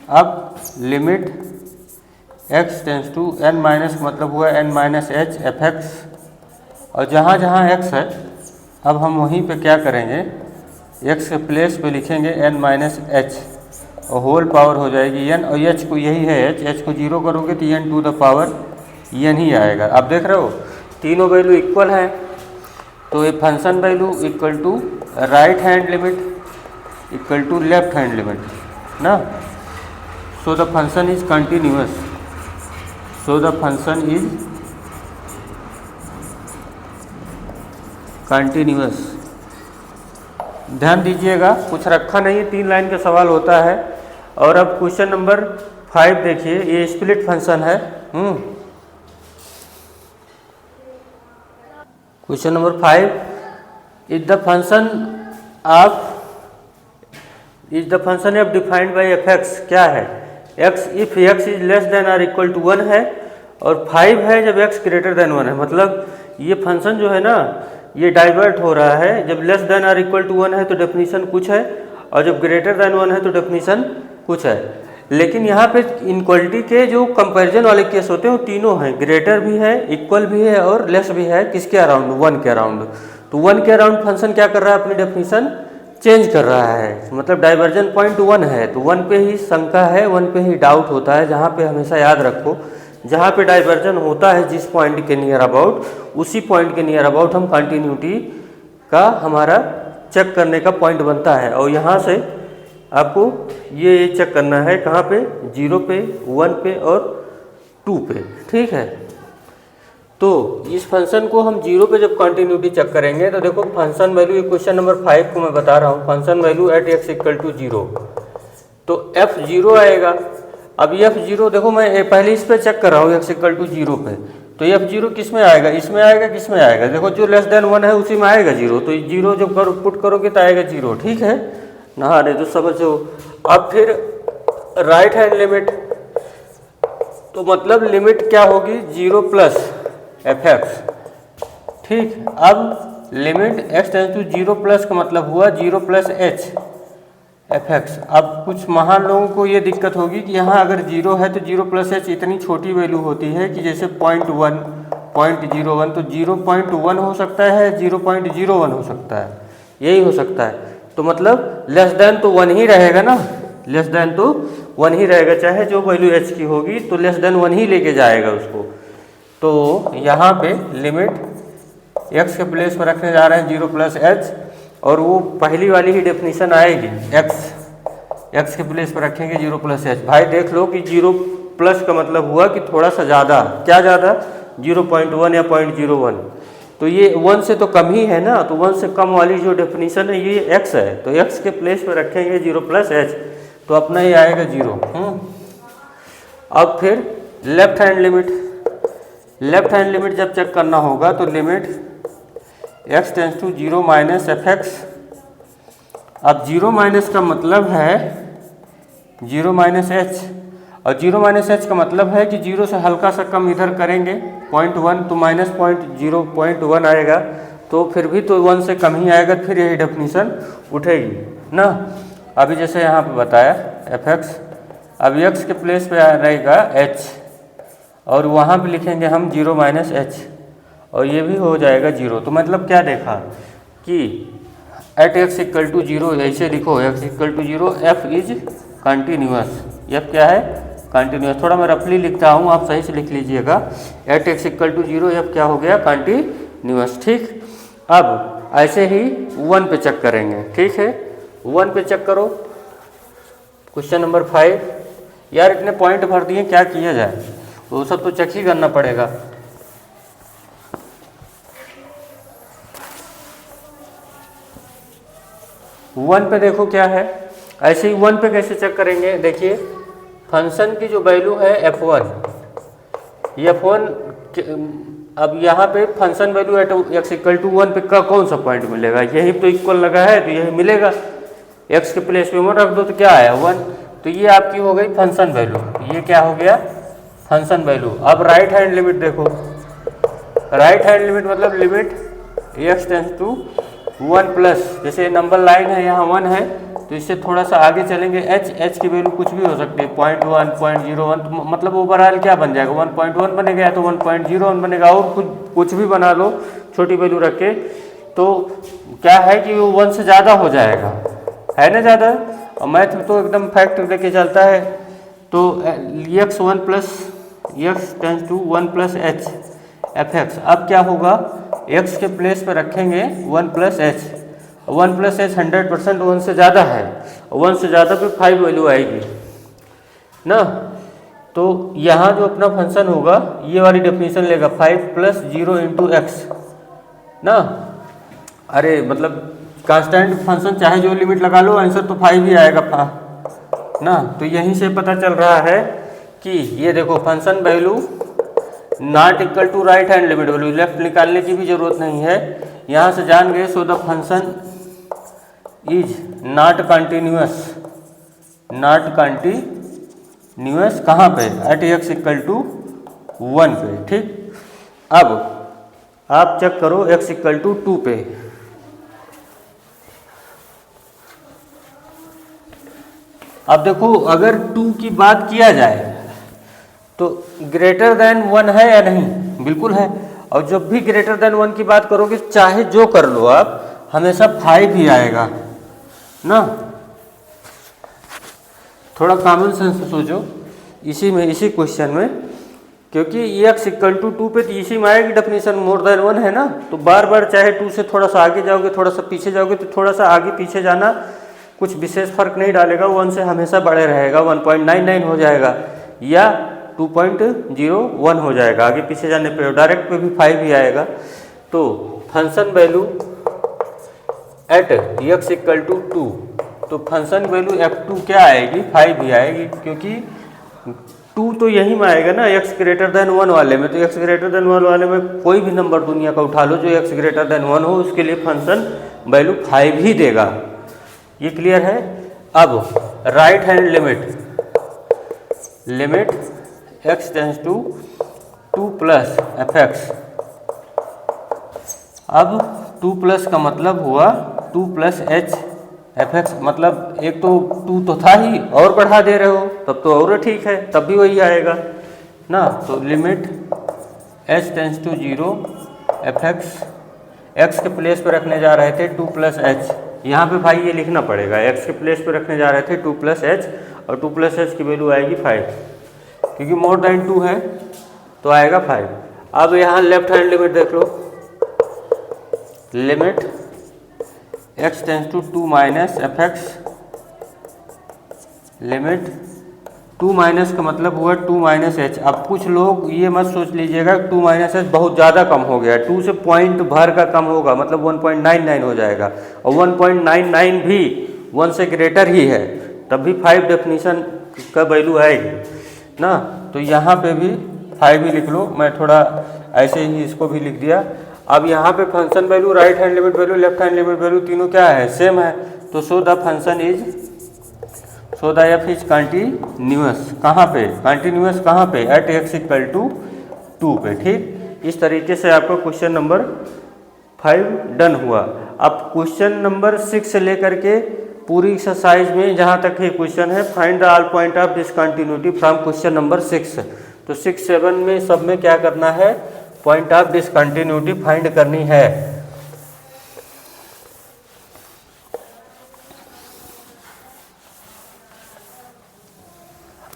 अब limit x tends to n minus मतलब हुआ n minus h f x, और जहाँ जहाँ x है अब हम वहीं पे क्या करेंगे, x के प्लेस पे लिखेंगे n माइनस एच और होल पावर हो जाएगी n, और h को यही है h को 0 करोगे तो n to the power n ही आएगा। आप देख रहे हो तीनों वैल्यू इक्वल हैं, तो ये function value equal to right hand limit equal to left hand limit ना। So the function is continuous, so the function is continuous. ध्यान दीजिएगा, कुछ रखा नहीं है, 3 लाइन का सवाल होता है। और अब क्वेश्चन नंबर 5 देखिए, ये स्प्लिट फंक्शन है। Question number 5 is the function f defined by f x. क्या है, x if x is less than or equal to 1 है, और 5 है जब एक्स ग्रेटर देन 1 है। मतलब ये फंक्शन जो है ना, ये डाइवर्ट हो रहा है। जब less than or equal to 1 है तो डेफिनीशन कुछ है, और जब ग्रेटर देन 1 है तो डेफिनीशन कुछ है। लेकिन यहाँ पे इनक्वलिटी के जो कंपैरिजन वाले केस होते हैं वो तीनों हैं, ग्रेटर भी है, इक्वल भी है और लेस भी है। किसके अराउंड, 1 के अराउंड। तो 1 के अराउंड फंक्शन क्या कर रहा है, अपनी डेफिनीशन चेंज कर रहा है। मतलब डाइवर्जन पॉइंट 1 है, तो 1 पे ही शंका है, 1 पे ही डाउट होता है। जहाँ पे हमेशा याद रखो जहाँ पे डाइवर्जन होता है जिस पॉइंट के नियर अबाउट, उसी पॉइंट के नियर अबाउट हम कंटिन्यूटी का हमारा चेक करने का पॉइंट बनता है। और यहाँ से आपको ये चेक करना है कहाँ पे, 0 पे, 1 पे और 2 पे, ठीक है। तो इस फंक्शन को हम 0 पे जब कंटिन्यूटी चेक करेंगे तो देखो फंक्शन वैल्यू, क्वेश्चन नंबर 5 को मैं बता रहा हूँ, function value at x equal to 0, तो f 0 आएगा। अब f 0 देखो मैं पहले इस पे चेक कर रहा हूँ x इक्वल टू 0 पे, तो f 0 किस में आएगा, इसमें आएगा, किस में आएगा, देखो जो लेस देन 1 है उसी में आएगा 0, तो 0 जब पुट करोगे तो आएगा 0, ठीक है ना। अरे तो समझो। अब फिर राइट हैंड लिमिट, तो मतलब लिमिट क्या होगी, 0 प्लस fx, ठीक। अब limit x tends to 0 plus का मतलब हुआ 0 प्लस h fx। अब कुछ महान लोगों को ये दिक्कत होगी कि यहाँ अगर 0 है तो 0 प्लस h इतनी छोटी वैल्यू होती है कि जैसे 0.1, 0.01, तो 0.1 हो सकता है, 0.01 हो सकता है, यही हो सकता है। तो मतलब लेस देन तो 1 ही रहेगा ना, लेस देन तो 1 ही रहेगा, चाहे जो वैल्यू h की होगी तो लेस देन 1 ही लेके जाएगा उसको। तो यहाँ पे लिमिट x के प्लेस पर रखने जा रहे हैं 0 प्लस h, और वो पहली वाली ही डेफिनेशन आएगी, x के प्लेस पर रखेंगे 0 प्लस h। भाई देख लो कि 0 प्लस का मतलब हुआ कि थोड़ा सा ज़्यादा, क्या ज़्यादा, 0.1 या 0.01, तो ये 1 से तो कम ही है ना, तो 1 से कम वाली जो डेफिनेशन है ये x है, तो x के प्लेस पर रखेंगे 0 प्लस h, तो अपना ये आएगा 0। अब फिर left hand limit, left hand limit जब चेक करना होगा तो limit x tends to 0 minus fx। अब 0 माइनस का मतलब है 0 माइनस h, और 0 माइनस h का मतलब है कि 0 से हल्का सा कम इधर करेंगे 0.1, तो माइनस 0.1 आएगा, तो फिर भी तो 1 से कम ही आएगा, फिर यही डेफिनेशन उठेगी ना। अभी जैसे यहाँ पे बताया fx, अब x के प्लेस पे रहेगा h, और वहाँ पे लिखेंगे हम 0 माइनस h, और ये भी हो जाएगा 0। तो मतलब क्या देखा कि एट x इक्वल टू 0, ऐसे लिखो x equal to 0, f is continuous, f क्या है, कंटिन्यूअस। थोड़ा मैं रफली लिखता हूँ, आप सही से लिख लीजिएगा, at x equal to 0, f क्या हो गया, कंटिन्यूअस, ठीक। अब ऐसे ही 1 पे चेक करेंगे, ठीक है, 1 पे चेक करो, क्वेश्चन नंबर 5। यार इतने पॉइंट भर दिए, क्या किया जाए, वो सब तो चेक ही करना पड़ेगा। वन पे देखो क्या है, ऐसे ही 1 पे कैसे चेक करेंगे, देखिए फंक्शन की जो वैल्यू है f1, f1, अब यहाँ पे function value at x equal to 1 पे का कौन सा पॉइंट मिलेगा, यही तो इक्वल लगा है तो यही मिलेगा, x के प्लेस पे 1 रख दो तो क्या आया 1, तो ये आपकी हो गई फंक्शन वैल्यू, ये क्या हो गया, फंक्शन वैल्यू। अब राइट हैंड लिमिट देखो, राइट हैंड लिमिट मतलब limit x tends to 1 plus, जैसे नंबर लाइन है यहाँ 1 है, तो इससे थोड़ा सा आगे चलेंगे h की वैल्यू कुछ भी हो सकती है, 0.1, 0.01, तो मतलब ओवरऑल क्या बन जाएगा, 1.1 बनेगा, या तो 1.01 बनेगा, और कुछ भी बना लो छोटी वैल्यू रख के, तो क्या है कि वो 1 से ज़्यादा हो जाएगा, है ना ज़्यादा। और मैथ तो एकदम फैक्ट लेके चलता है, तो x1 plus x tends to 1 plus h fx। अब क्या होगा, x के प्लेस पे रखेंगे 1 प्लस h, 1 प्लस h 100% 1 से ज़्यादा है, 1 से ज़्यादा पे 5 वैल्यू आएगी ना, तो यहाँ जो अपना फंक्शन होगा ये वाली डेफिनेशन लेगा 5 प्लस 0 इंटू एक्स ना। अरे मतलब कांस्टेंट फंक्शन चाहे जो लिमिट लगा लो, आंसर तो 5 ही आएगा ना। तो यहीं से पता चल रहा है कि ये देखो function value not equal to right hand limit value, left निकालने की भी जरूरत नहीं है, यहाँ से जान गए। सो the function is not continuous, not continuous कहाँ पे, एट एक्स इक्वल टू 1 पे, ठीक। अब आप चेक करो x इक्वल टू 2 पे, अब देखो अगर 2 की बात किया जाए तो ग्रेटर देन 1 है या नहीं, बिल्कुल है। और जब भी ग्रेटर देन 1 की बात करोगे चाहे जो कर लो आप, हमेशा 5 ही आएगा ना। थोड़ा कॉमन सेंस से सोचो, इसी क्वेश्चन में क्योंकि ये एक्स इक्वल टू 2 पे तो इसी में आएगी डेफिनेशन मोर देन 1 है ना, तो बार बार चाहे 2 से थोड़ा सा आगे जाओगे थोड़ा सा पीछे जाओगे तो थोड़ा सा आगे पीछे जाना कुछ विशेष फर्क नहीं डालेगा, 1 से हमेशा बड़े रहेगा, 1.99 हो जाएगा या 2.01 हो जाएगा, आगे पीछे जाने पे डायरेक्ट पे भी 5 ही आएगा। तो function value at x equal to 2, तो फंक्शन वैल्यू f2 क्या आएगी, 5 ही आएगी, क्योंकि 2 तो यही में आएगा ना x ग्रेटर देन 1 वाले में, तो x ग्रेटर देन 1 वाले में कोई भी नंबर दुनिया का उठा लो जो x ग्रेटर देन 1 हो उसके लिए फंक्शन वैल्यू 5 ही देगा। ये क्लियर है। अब right hand limit x tends to 2 plus fx, अब 2 प्लस का मतलब हुआ 2 प्लस एच fx, मतलब एक तो 2 तो था ही और बढ़ा दे रहे हो तब तो और ठीक है, तब भी वही आएगा ना। तो limit h tends to 0 fx, x के प्लेस पे रखने जा रहे थे 2 प्लस एच, यहाँ पे भाई ये लिखना पड़ेगा, x के प्लेस पे रखने जा रहे थे 2 प्लस एच और 2 प्लस एच की वैल्यू आएगी 5, क्योंकि मोर देन 2 है तो आएगा 5। अब यहाँ लेफ्ट हैंड लिमिट देख लो, limit x tends to 2 minus fx, limit 2 minus का मतलब हुआ 2 माइनस एच। अब कुछ लोग ये मत सोच लीजिएगा 2 माइनस एच बहुत ज़्यादा कम हो गया, 2 से पॉइंट भर का कम होगा मतलब 1.99 हो जाएगा, और 1.99 भी 1 से ग्रेटर ही है तब भी 5 डेफिनीशन का वैल्यू आएगी ना। तो यहाँ पे भी 5 ही लिख लो, मैं थोड़ा ऐसे ही इसको भी लिख दिया। अब यहाँ पे function value, right hand limit value, left hand limit value तीनों क्या है, सेम है, तो so the F is continuous, कहाँ पे कंटिन्यूअस, कहाँ पे एट एक्स इक्वल टू 2 पे। ठीक, इस तरीके से आपका क्वेश्चन नंबर 5 डन हुआ। अब क्वेश्चन नंबर 6 से लेकर के पूरी एक्सरसाइज में जहाँ तक ये क्वेश्चन है, find the all point of discontinuity from question number 6, तो 6, 7 में सब में क्या करना है, पॉइंट ऑफ डिसकंटिन्यूटी फाइंड करनी है।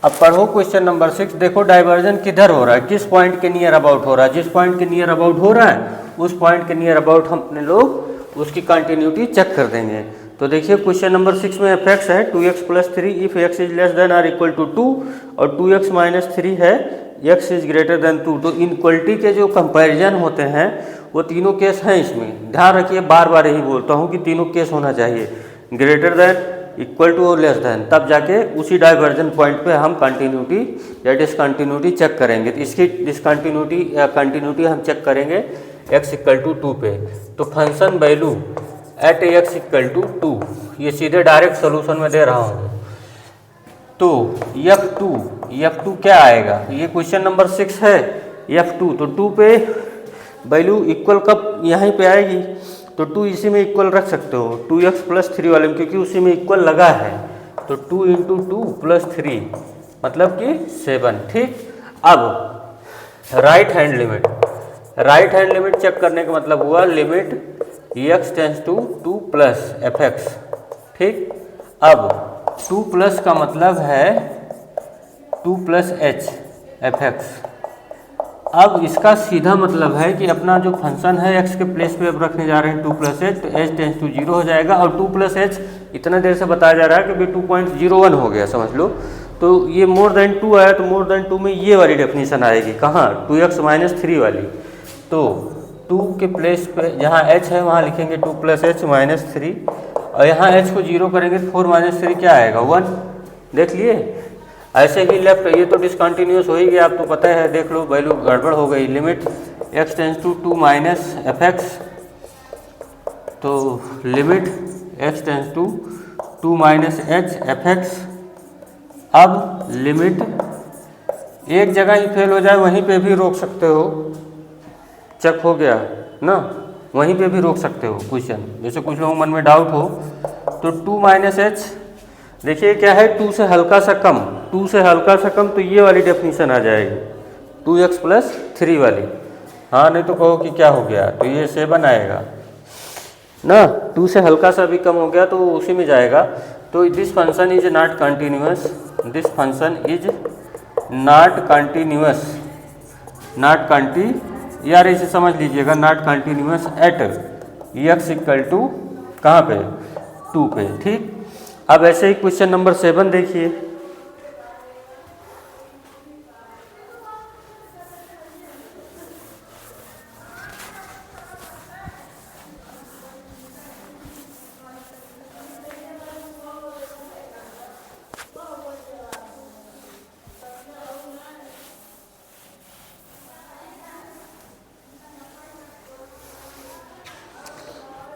अब पढ़ो क्वेश्चन नंबर 6, देखो डाइवर्जन किधर हो रहा है, किस पॉइंट के नियर अबाउट हो रहा है, जिस पॉइंट के नियर अबाउट हो रहा है उस पॉइंट के नियर अबाउट हम अपने लोग उसकी कंटिन्यूटी चेक कर देंगे। तो देखिए क्वेश्चन नंबर 6 में fx है 2x plus 3 if x is less than or equal to 2 और 2x माइनस 3 है x इज ग्रेटर देन 2। तो इनक्वलिटी के जो कंपैरिजन होते हैं वो तीनों केस हैं इसमें, ध्यान रखिए, बार बार यही बोलता हूँ कि तीनों केस होना चाहिए, ग्रेटर देन, इक्वल टू और लेस देन, तब जाके उसी डाइवर्जन पॉइंट पे हम कंटिन्यूटी या डिसकंटिन्यूटी चेक करेंगे। तो इसकी डिसकंटिन्यूटी या कंटिन्यूटी हम चेक करेंगे x इक्वल टू 2 पे। तो function value at x equal to 2, ये सीधे डायरेक्ट सोल्यूशन में दे रहा हूँ। तो f2 क्या आएगा, ये क्वेश्चन नंबर 6 है, f2 तो 2 पे वैल्यू इक्वल कब यहीं पे आएगी, तो 2 इसी में इक्वल रख सकते हो 2x प्लस 3 वाले में, क्योंकि उसी में इक्वल लगा है, तो 2 इंटू 2 प्लस 3 मतलब कि 7। ठीक, अब राइट हैंड लिमिट चेक करने का मतलब हुआ limit x tends to 2 plus fx। ठीक, अब 2 प्लस का मतलब है 2 प्लस एच fx। अब इसका सीधा मतलब है कि अपना जो फंक्शन है x के प्लेस पे अब रखने जा रहे हैं 2 प्लस एच, तो h टेंस टू 0 हो जाएगा, और 2 प्लस एच इतना देर से बताया जा रहा है कि भाई 2.01 हो गया समझ लो। तो ये मोर देन 2 आया, तो मोर देन 2 में ये वाली डेफिनेशन आएगी, कहाँ, 2x माइनस 3 वाली। तो 2 के प्लेस पे जहाँ h है वहाँ लिखेंगे 2 प्लस एच माइनस 3, और यहाँ h को 0 करेंगे तो 4 माइनस 3 क्या आएगा, 1। देख लिए, ऐसे ही लेफ्ट, ये तो डिसकंटिन्यूस हो ही गया, आप तो पता है, देख लो वैल्यू गड़बड़ हो गई, limit x tends to 2 minus fx, तो limit x tends to 2 minus h fx। अब लिमिट एक जगह ही फेल हो जाए वहीं पे भी रोक सकते हो, चेक हो गया ना, वहीं पे भी रोक सकते हो क्वेश्चन, जैसे कुछ लोगों मन में डाउट हो। तो 2 माइनस एच देखिए क्या है, 2 से हल्का सा कम, 2 से हल्का सा कम, तो ये वाली डेफिनेशन आ जाएगी 2x प्लस 3 वाली। हाँ, नहीं तो कहो कि क्या हो गया, तो ये 7 आएगा ना, 2 से हल्का सा भी कम हो गया तो उसी में जाएगा। तो this function is not continuous, this function is not continuous, not conti, यार इसे समझ लीजिएगा, not continuous at x equal to कहाँ पे 2 पे। ठीक, अब ऐसे ही क्वेश्चन नंबर 7 देखिए।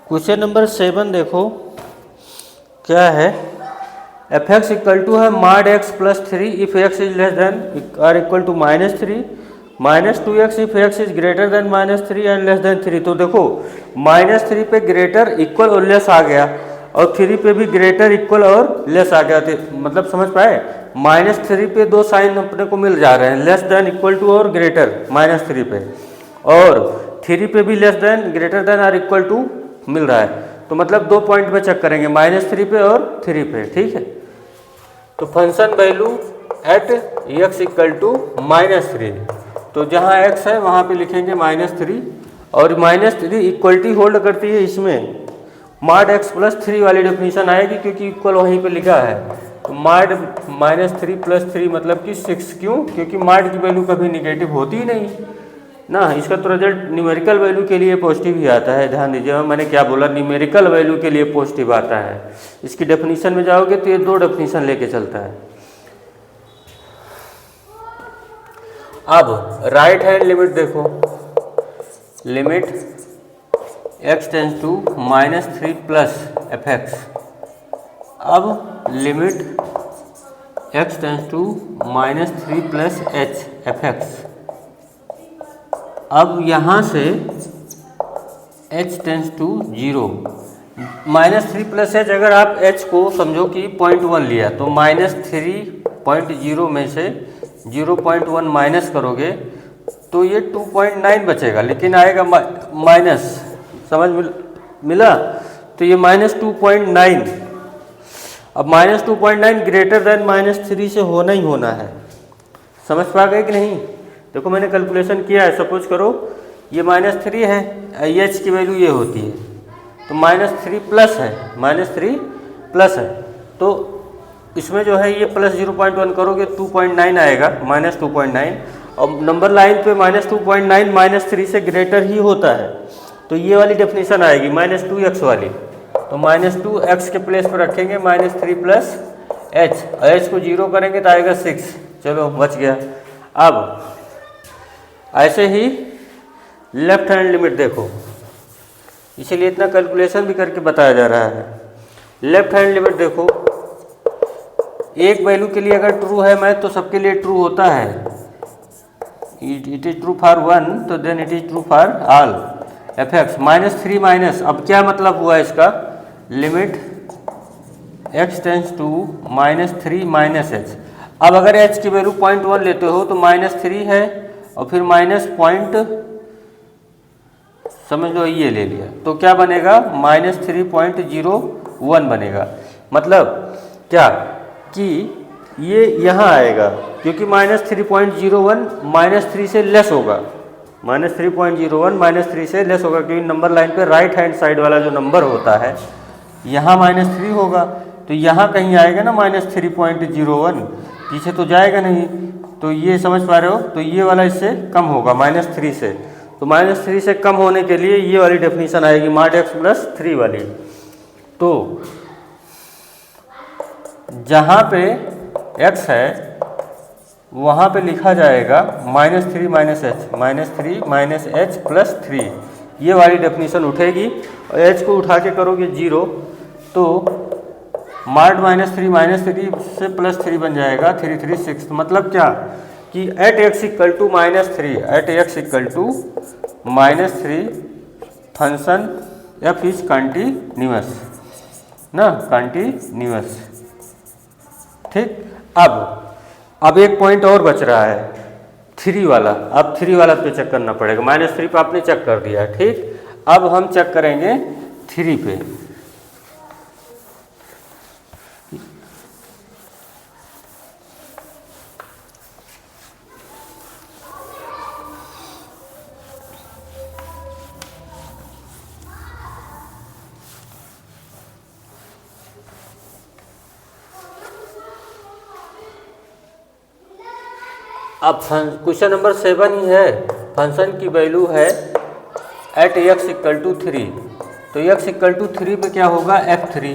क्वेश्चन नंबर 7 देखो क्या है, एफ एक्स इक्वल टू है mod x plus 3 if x is less than or equal to -3 -2x if x is greater than -3 and less than 3। तो देखो -3 पे ग्रेटर इक्वल और लेस आ गया और 3 पे भी ग्रेटर इक्वल और लेस आ गया। मतलब समझ पाए, -3 पे दो साइन अपने को मिल जा रहे हैं, लेस देन इक्वल टू और ग्रेटर -3 पे, और 3 पे भी less than greater than or equal to मिल रहा है। तो मतलब 2 पॉइंट में चेक करेंगे, -3 पे और 3 पे। ठीक है, तो function value at x equal to -3, तो जहाँ x है वहाँ पे लिखेंगे -3 और -3 इक्वलिटी होल्ड करती है इसमें, मॉड x प्लस 3 वाली डेफिनेशन आएगी क्योंकि इक्वल वहीं पे लिखा है। तो मॉड -3 प्लस 3 मतलब कि 6, क्यों? क्योंकि मॉड की वैल्यू कभी निगेटिव होती ही नहीं ना, इसका तो रिजल्ट न्यूमेरिकल वैल्यू के लिए पॉजिटिव ही आता है। ध्यान दीजिए मैंने क्या बोला, न्यूमेरिकल वैल्यू के लिए पॉजिटिव आता है। इसकी डेफिनेशन में जाओगे तो ये 2 डेफिनेशन लेके चलता है। अब राइट हैंड लिमिट देखो, limit x tends to -3 plus f x. अब limit x tends to -3 plus h f x. अब यहाँ से h tends to 0, -3 plus h, अगर आप h को समझो कि 0.1 लिया तो -3.0 में से 0.1 माइनस करोगे तो ये 2.9 बचेगा, लेकिन आएगा माइनस, समझ मिला? तो ये -2.9। अब -2.9 ग्रेटर देन -3 से होना ही होना है। समझ पा गए कि नहीं? देखो मैंने कैलकुलेशन किया है, सपोज करो ये -3 है, एच की वैल्यू ये होती है, तो -3 प्लस है, -3 प्लस है, तो इसमें जो है ये प्लस 0.1 करोगे 2.9 आएगा, -2.9। और नंबर लाइन पे -2.9 -3 से ग्रेटर ही होता है, तो ये वाली डेफिनेशन आएगी -2x वाली। तो -2x के प्लेस पर रखेंगे -3 प्लस एच, एच को 0 करेंगे तो आएगा 6। चलो बच गया। अब ऐसे ही लेफ्ट हैंड लिमिट देखो, इसीलिए इतना कैलकुलेशन भी करके बताया जा रहा है। लेफ्ट हैंड लिमिट देखो, एक वैल्यू के लिए अगर ट्रू है मैथ तो सबके लिए ट्रू होता है, इट इज ट्रू फॉर 1 तो then it is true for all. F x -3 minus, अब क्या मतलब हुआ इसका, limit x tends to -3 minus h. अब अगर h की वैल्यू 0.1 लेते हो तो -3 है और फिर माइनस पॉइंट, समझ लो ये ले लिया, तो क्या बनेगा -3.01 बनेगा। मतलब क्या कि ये यहाँ आएगा क्योंकि -3.01 -3 से लेस होगा, -3.01 -3 से लेस होगा, क्योंकि नंबर लाइन पे राइट हैंड साइड वाला जो नंबर होता है यहाँ -3 होगा, तो यहाँ कहीं आएगा ना -3.01, पीछे तो जाएगा नहीं। तो ये समझ पा रहे हो, तो ये वाला इससे कम होगा -3 से, तो -3 से कम होने के लिए ये वाली डेफिनेशन आएगी मॉड x प्लस 3 वाली। तो जहाँ पे x है वहाँ पे लिखा जाएगा -3 minus H, -3 minus H plus 3, ये वाली डेफिनेशन उठेगी और h को उठा के करोगे 0 तो मॉड -3 से +3 बन जाएगा 3 3 6। मतलब क्या कि at x equal to -3, at x equal to -3 function f is continuous ना, कंटिन्यूअस। ठीक, अब एक पॉइंट और बच रहा है 3 वाला। अब 3 वाला पे चेक करना पड़ेगा, -3 पे आपने चेक कर दिया। ठीक, अब हम चेक करेंगे 3 पे। अब क्वेश्चन नंबर 7 ही है, फंक्शन की वैल्यू है एट x इक्वल टू 3, तो x इक्वल टू 3 पे क्या होगा f3,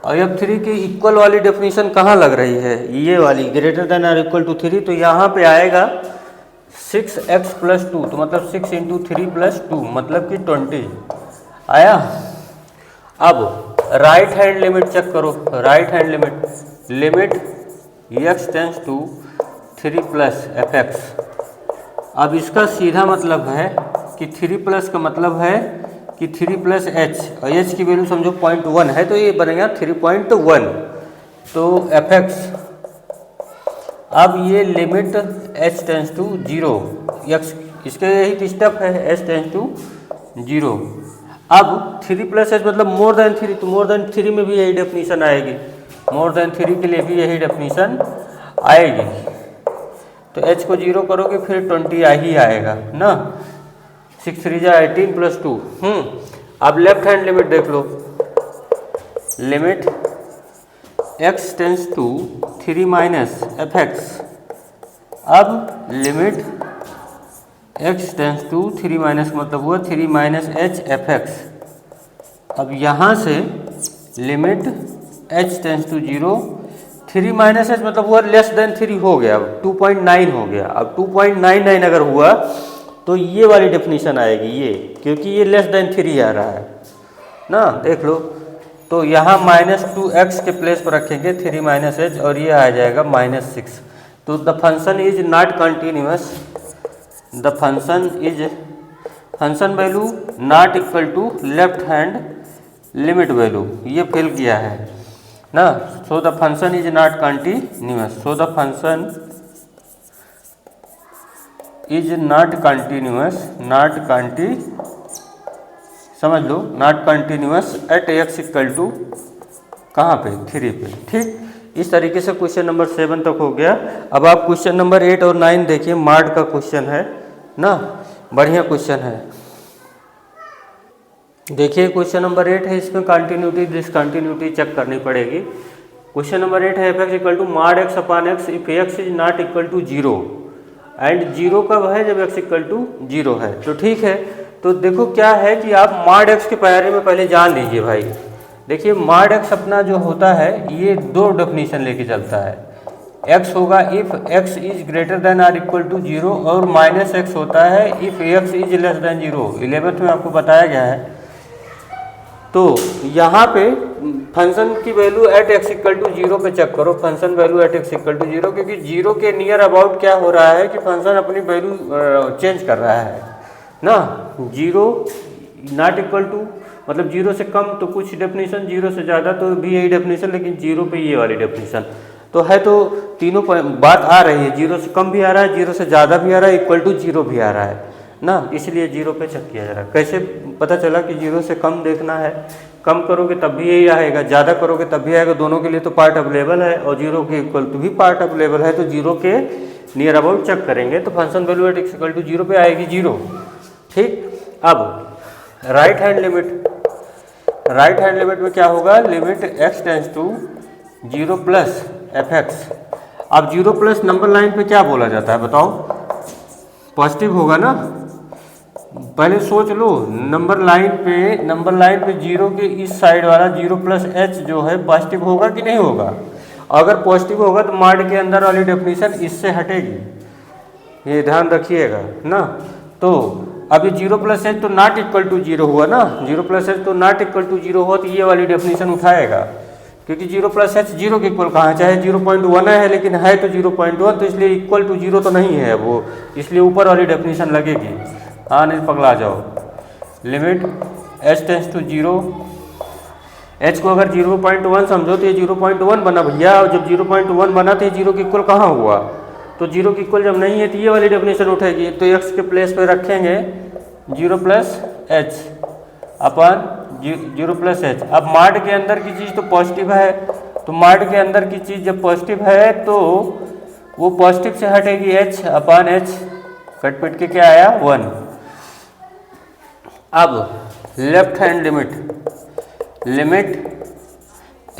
और f3 की इक्वल वाली डेफिनेशन कहाँ लग रही है, ये वाली greater than or equal to 3, तो यहाँ पे आएगा 6x प्लस 2, तो मतलब 6 इंटू 3 प्लस 2 मतलब कि 20 आया। अब राइट हैंड लिमिट चेक करो, right hand limit x tends to 3 plus fx। अब इसका सीधा मतलब है कि 3 प्लस का मतलब है कि 3 प्लस एच, और एच की वैल्यू समझो 0.1 है, तो ये बनेगा 3.1, तो fx। अब ये limit h tends to 0, x इसके यही स्टेप है, h टेंस टू 0। अब 3 प्लस एच मतलब मोर देन 3, तो मोर देन 3 में भी यही डेफिनीशन आएगी, मोर देन 3 के लिए भी यही डेफिनीशन आएगी। तो h को 0 करोगे फिर 20 ही आएगा ना, 6 3 जा 18 प्लस 2। अब लेफ्ट हैंड लिमिट देख लो, limit x tends to 3 minus fx। अब limit x tends to 3 minus मतलब हुआ 3 माइनस h fx। अब यहाँ से limit h tends to 0, 3 minus h मतलब हुआ लेस देन 3 हो गया, अब 2.9 हो गया। अब 2.99 अगर हुआ तो ये वाली डेफिनेशन आएगी ये, क्योंकि ये लेस देन 3 आ रहा है ना, देख लो। तो यहाँ -2x के प्लेस पर रखेंगे 3 माइनस एच, और ये आ जाएगा -6। तो the function is not continuous, the function value not equal to left hand limit value, ये फिल किया है ना। So the function is not continuous, so the function is not continuous, समझ लो, not continuous at x equal to कहाँ पे 3 पे। ठीक, इस तरीके से क्वेश्चन नंबर 7 तक हो गया। अब आप क्वेश्चन नंबर 8 और 9 देखिए, मार्ड का क्वेश्चन है ना, बढ़िया क्वेश्चन है। देखिए क्वेश्चन नंबर 8 है, इसमें कंटिन्यूटी डिसकंटिन्यूटी चेक करनी पड़ेगी। क्वेश्चन नंबर 8 है fx equal to mod x upon x if x is not equal to 0, and 0 कब है, जब x इक्वल टू 0 है। तो ठीक है, तो देखो क्या है कि आप माड x के बारे में पहले जान लीजिए भाई। देखिए माड x अपना जो होता है ये 2 डेफिनेशन लेके चलता है। x होगा if x is greater than or equal to 0, और -x होता है if x is less than 0। 11th में आपको बताया गया है। तो यहाँ पे फंक्शन की value at x equal to 0 पे चेक करो, function value at x equal to 0, क्योंकि 0 के नियर अबाउट क्या हो रहा है कि फंक्शन अपनी वैल्यू चेंज कर रहा है ना। 0 नॉट इक्वल टू मतलब 0 से कम तो कुछ डेफिनेशन, 0 से ज़्यादा तो भी यही डेफिनेशन, लेकिन 0 पे ये वाली डेफिनेशन तो है। तो तीनों बात आ रही है, 0 से कम भी आ रहा है, 0 से ज़्यादा भी आ रहा है, इक्वल टू 0 भी आ रहा है ना, इसलिए 0 पे चेक किया जा रहा है। कैसे पता चला कि 0 से कम देखना है, कम करोगे तब भी यही आएगा, ज़्यादा करोगे तब भी आएगा, दोनों के लिए तो पार्ट अवेलेबल है, और 0 के इक्वल टू भी पार्ट अवेलेबल है, तो 0 के नियर अबाउट चेक करेंगे तो function value at x equal to 0 पे आएगी 0। ठीक, अब राइट हैंड लिमिट में क्या होगा, limit x tends to 0 plus fx। अब 0 प्लस नंबर लाइन पे क्या बोला जाता है बताओ, पॉजिटिव होगा ना। पहले सोच लो, नंबर लाइन पे 0 के इस साइड वाला 0 प्लस एच जो है पॉजिटिव होगा कि नहीं होगा। अगर पॉजिटिव होगा तो माड के अंदर वाली डेफिनेशन इससे हटेगी, ये ध्यान रखिएगा ना। तो अभी 0 प्लस एच तो नॉट इक्वल टू 0 हुआ ना, 0 प्लस एच तो नॉट इक्वल टू 0 हुआ, तो ये वाली डेफिनेशन उठाएगा, क्योंकि 0 प्लस एच 0 के इक्वल कहाँ, चाहे 0.1 है लेकिन है तो 0.1, तो इसलिए इक्वल टू 0 तो नहीं है वो, इसलिए ऊपर वाली डेफिनेशन लगेगी। हाँ नहीं पगला जाओ, limit h tends to 0, h को अगर 0.1 समझो तो ये 0.1 बना भैया, और जब 0.1 बना तो ये 0 के इक्वल कहाँ हुआ, तो 0 के इक्वल जब नहीं है तो ये वाली डेफिनेशन उठेगी। तो x के प्लेस पे रखेंगे 0 प्लस एच अपन 0 प्लस एच। अब माड के अंदर की चीज़ तो पॉजिटिव है, तो माड के अंदर की चीज़ जब पॉजिटिव है तो वो पॉजिटिव से हटेगी h अपन h, कट पिट के क्या आया 1। अब left hand limit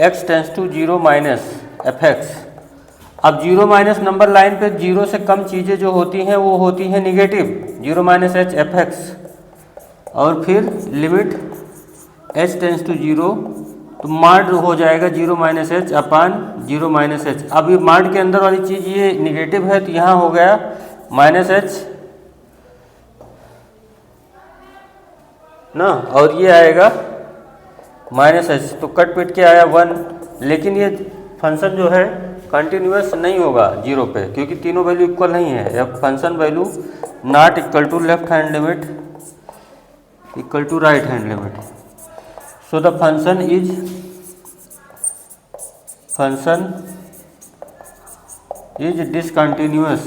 x tends to 0 minus fx। अब जीरो माइनस नंबर लाइन पे जीरो से कम चीज़ें जो होती हैं वो होती हैं negative, zero minus h f x, और फिर limit h tends to zero, तो मार्ड हो जाएगा zero minus h upon zero minus h. अब ये मार्ड के अंदर वाली चीज़ ये निगेटिव है तो यहाँ हो गया माइनस एच ना, और ये आएगा माइनस एच, तो कट पिट के आया 1। लेकिन ये फंक्शन जो है कंटिन्यूअस नहीं होगा जीरो पे, क्योंकि तीनों वैल्यू इक्वल नहीं है। अब function value not equal to left hand limit equal to right hand limit, so the function is discontinuous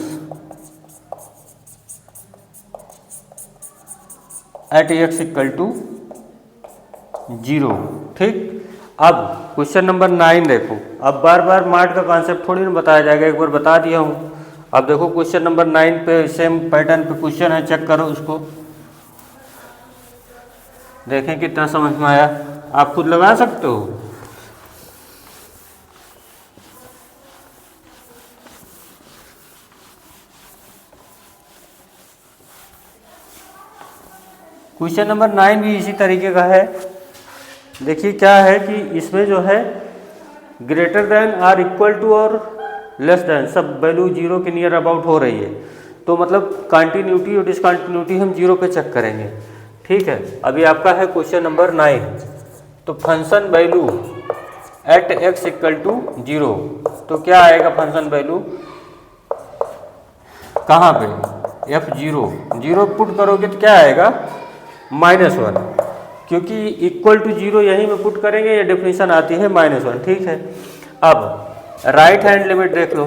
at x equal to zero. ठीक, अब क्वेश्चन नंबर 9 देखो। अब बार बार मार्ट का कॉन्सेप्ट थोड़ी ना बताया जाएगा, एक बार बता दिया हूँ। अब देखो क्वेश्चन नंबर 9 पे सेम पैटर्न पे क्वेश्चन है, चेक करो उसको, देखें कितना समझ में आया। आप खुद लगा सकते हो। क्वेश्चन नंबर 9 भी इसी तरीके का है। देखिए क्या है कि इसमें जो है greater than or equal to और लेस देन सब वैल्यू जीरो के नियर अबाउट हो रही है, तो मतलब कंटिन्यूटी और डिसकंटिन्यूटी हम जीरो पे चेक करेंगे। ठीक है, अभी आपका है क्वेश्चन नंबर 9। तो function value at x equal to zero, तो क्या आएगा फंक्शन वैल्यू कहाँ पे, एफ जीरो, जीरो पुट करोगे तो क्या आएगा -1, क्योंकि इक्वल टू जीरो यहीं में पुट करेंगे, ये डेफिनेशन आती है -1। ठीक है, अब राइट हैंड लिमिट देख लो,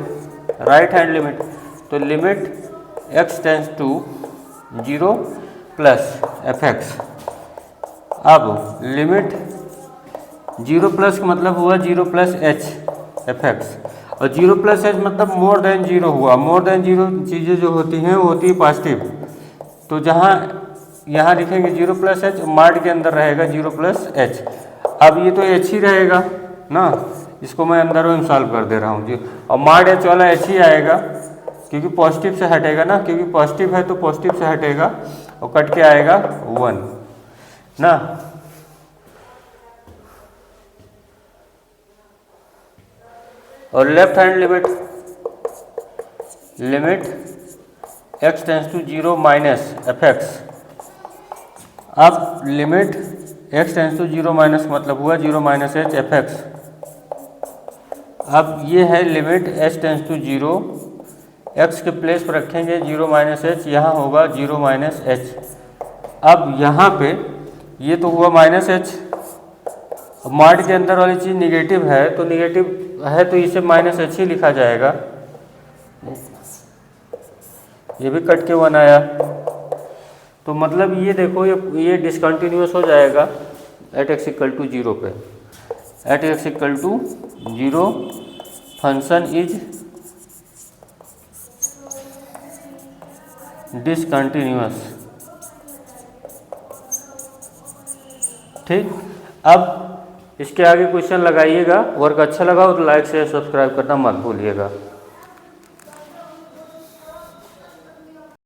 राइट हैंड लिमिट, तो limit x tends to zero plus f x. अब लिमिट जीरो प्लस का मतलब हुआ zero plus h f x, और जीरो प्लस एच मतलब मोर देन जीरो हुआ। मोर देन जीरो चीज़ें जो होती हैं वो होती है पॉजिटिव, तो जहाँ यहाँ लिखेंगे जीरो प्लस एच, मार्ड के अंदर रहेगा जीरो प्लस एच। अब ये तो एच ही रहेगा ना, इसको मैं अंदर में सॉल्व कर दे रहा हूँ जी, और मार्ड एच वाला एच ही आएगा, क्योंकि पॉजिटिव से हटेगा ना, क्योंकि पॉजिटिव है तो पॉजिटिव से हटेगा और कट के आएगा 1 ना। और left hand limit x tends to zero minus f x. अब limit x tends to zero minus मतलब हुआ zero minus h f x. अब ये है limit h tends to zero, x के प्लेस पर रखेंगे जीरो माइनस एच, यहाँ होगा जीरो माइनस एच। अब यहाँ पे ये तो हुआ माइनस एच, मार्ड के अंदर वाली चीज़ निगेटिव है, तो निगेटिव है तो इसे माइनस एच ही लिखा जाएगा। ये भी कट के 1 आया, तो मतलब ये देखो ये डिसकंटिन्यूअस हो जाएगा at x equal to zero पे। At x equal to zero function is discontinuous. ठीक, अब इसके आगे क्वेश्चन लगाइएगा। वर्क अच्छा लगा हो तो लाइक शेयर सब्सक्राइब करना मत भूलिएगा।